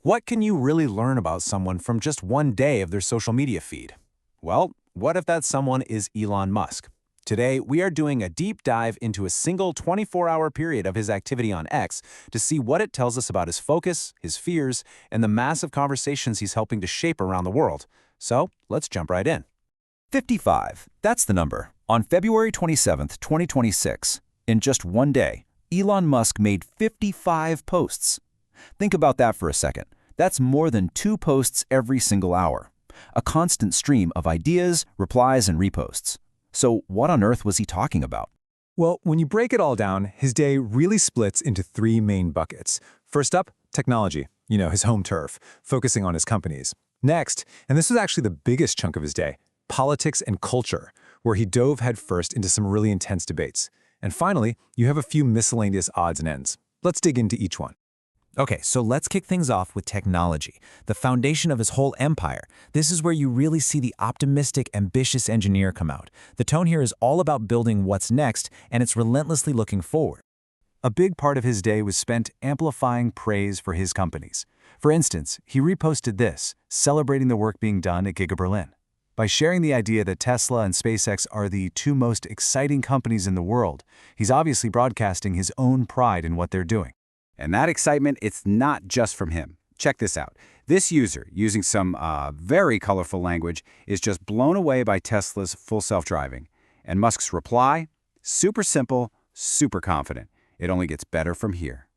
What can you really learn about someone from just one day of their social media feed? Well, what if that someone is Elon Musk? Today, we are doing a deep dive into a single 24-hour period of his activity on X to see what it tells us about his focus, his fears, and the massive conversations he's helping to shape around the world. So, let's jump right in. 55. That's the number. On February 27, 2026, in just one day, Elon Musk made 55 posts. Think about that for a second. That's more than 2 posts every single hour. A constant stream of ideas, replies, and reposts. So what on earth was he talking about? Well, when you break it all down, his day really splits into 3 main buckets. First up, technology, his home turf, focusing on his companies. Next, and this was actually the biggest chunk of his day, politics and culture, where he dove headfirst into some really intense debates. And finally, you have a few miscellaneous odds and ends. Let's dig into each one. Okay, so let's kick things off with technology, the foundation of his whole empire. This is where you really see the optimistic, ambitious engineer come out. The tone here is all about building what's next, and it's relentlessly looking forward. A big part of his day was spent amplifying praise for his companies. For instance, he reposted this, celebrating the work being done at Giga Berlin. By sharing the idea that Tesla and SpaceX are the 2 most exciting companies in the world, he's obviously broadcasting his own pride in what they're doing. And that excitement, it's not just from him. Check this out. This user, using some very colorful language, is just blown away by Tesla's full self-driving. And Musk's reply? Super simple, super confident. It only gets better from here.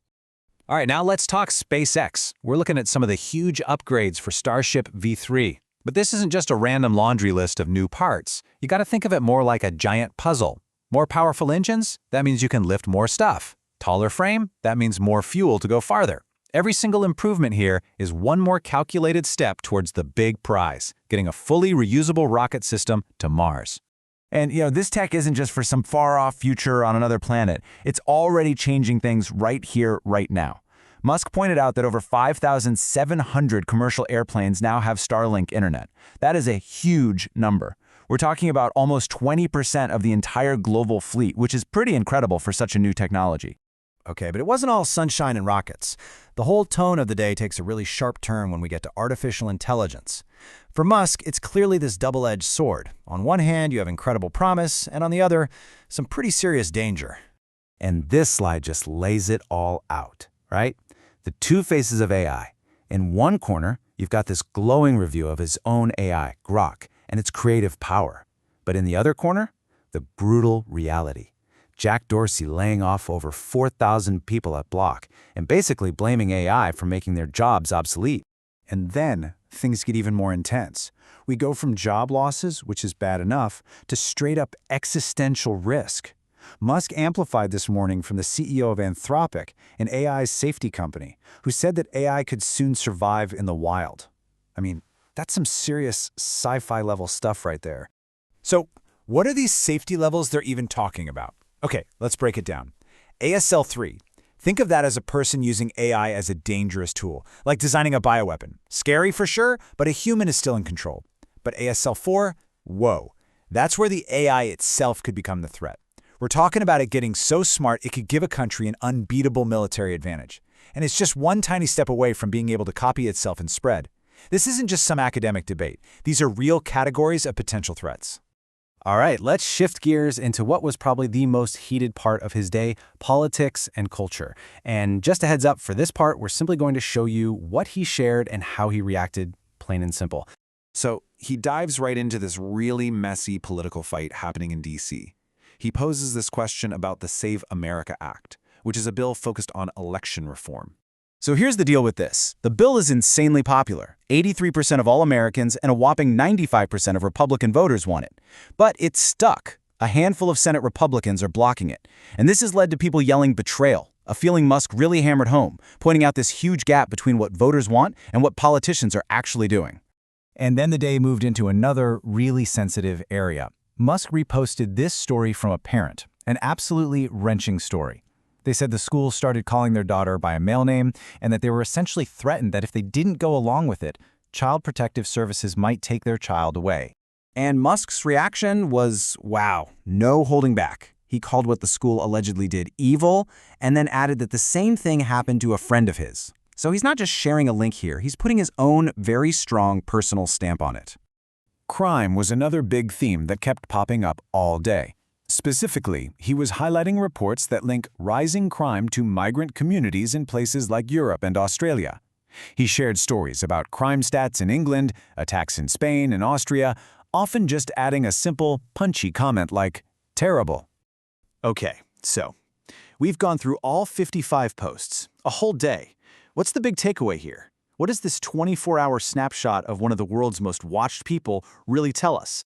All right, now let's talk SpaceX. We're looking at some of the huge upgrades for Starship V3. But this isn't just a random laundry list of new parts. You got to think of it more like a giant puzzle. More powerful engines? That means you can lift more stuff. Taller frame? That means more fuel to go farther. Every single improvement here is one more calculated step towards the big prize, getting a fully reusable rocket system to Mars. And this tech isn't just for some far-off future on another planet. It's already changing things right here, right now. Musk pointed out that over 5,700 commercial airplanes now have Starlink internet. That is a huge number. We're talking about almost 20% of the entire global fleet, which is pretty incredible for such a new technology. Okay, but it wasn't all sunshine and rockets. The whole tone of the day takes a really sharp turn when we get to artificial intelligence. For Musk, it's clearly this double-edged sword. On one hand, you have incredible promise, and on the other, some pretty serious danger. And this slide just lays it all out, right? The 2 faces of AI. In one corner, you've got this glowing review of his own AI, Grok, and its creative power. But in the other corner, the brutal reality. Jack Dorsey laying off over 4,000 people at Block and basically blaming AI for making their jobs obsolete. And then things get even more intense. We go from job losses, which is bad enough, to straight-up existential risk. Musk amplified this morning from the CEO of Anthropic, an AI safety company, who said that AI could soon survive in the wild. I mean, that's some serious sci-fi level stuff right there. So, what are these safety levels they're even talking about? Okay, let's break it down. ASL3. Think of that as a person using AI as a dangerous tool, like designing a bioweapon. Scary for sure, but a human is still in control. But ASL4? Whoa. That's where the AI itself could become the threat. We're talking about it getting so smart it could give a country an unbeatable military advantage. And it's just one tiny step away from being able to copy itself and spread. This isn't just some academic debate. These are real categories of potential threats. All right, let's shift gears into what was probably the most heated part of his day, politics and culture. And just a heads up, for this part, we're simply going to show you what he shared and how he reacted, plain and simple. So he dives right into this really messy political fight happening in D.C. He poses this question about the Save America Act, which is a bill focused on election reform. So here's the deal with this. The bill is insanely popular. 83% of all Americans and a whopping 95% of Republican voters want it. But it's stuck. A handful of Senate Republicans are blocking it. And this has led to people yelling betrayal, a feeling Musk really hammered home, pointing out this huge gap between what voters want and what politicians are actually doing. And then the day moved into another really sensitive area. Musk reposted this story from a parent, an absolutely wrenching story. They said the school started calling their daughter by a male name and that they were essentially threatened that if they didn't go along with it, Child Protective Services might take their child away. And Musk's reaction was, wow, no holding back. He called what the school allegedly did evil and then added that the same thing happened to a friend of his. So he's not just sharing a link here, he's putting his own very strong personal stamp on it. Crime was another big theme that kept popping up all day. Specifically, he was highlighting reports that link rising crime to migrant communities in places like Europe and Australia. He shared stories about crime stats in England, attacks in Spain and Austria, often just adding a simple, punchy comment like, terrible. Okay, so we've gone through all 55 posts, a whole day. What's the big takeaway here? What does this 24-hour snapshot of one of the world's most watched people really tell us?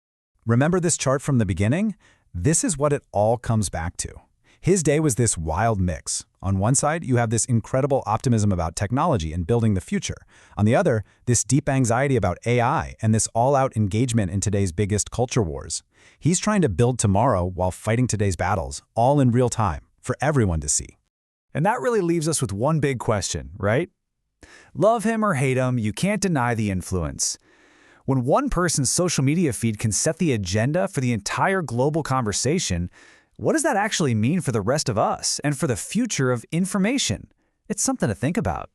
Remember this chart from the beginning? This is what it all comes back to. His day was this wild mix. On one side, you have this incredible optimism about technology and building the future. On the other, this deep anxiety about AI and this all-out engagement in today's biggest culture wars. He's trying to build tomorrow while fighting today's battles, all in real time, for everyone to see. And that really leaves us with one big question, right? Love him or hate him, you can't deny the influence. When one person's social media feed can set the agenda for the entire global conversation, what does that actually mean for the rest of us and for the future of information? It's something to think about.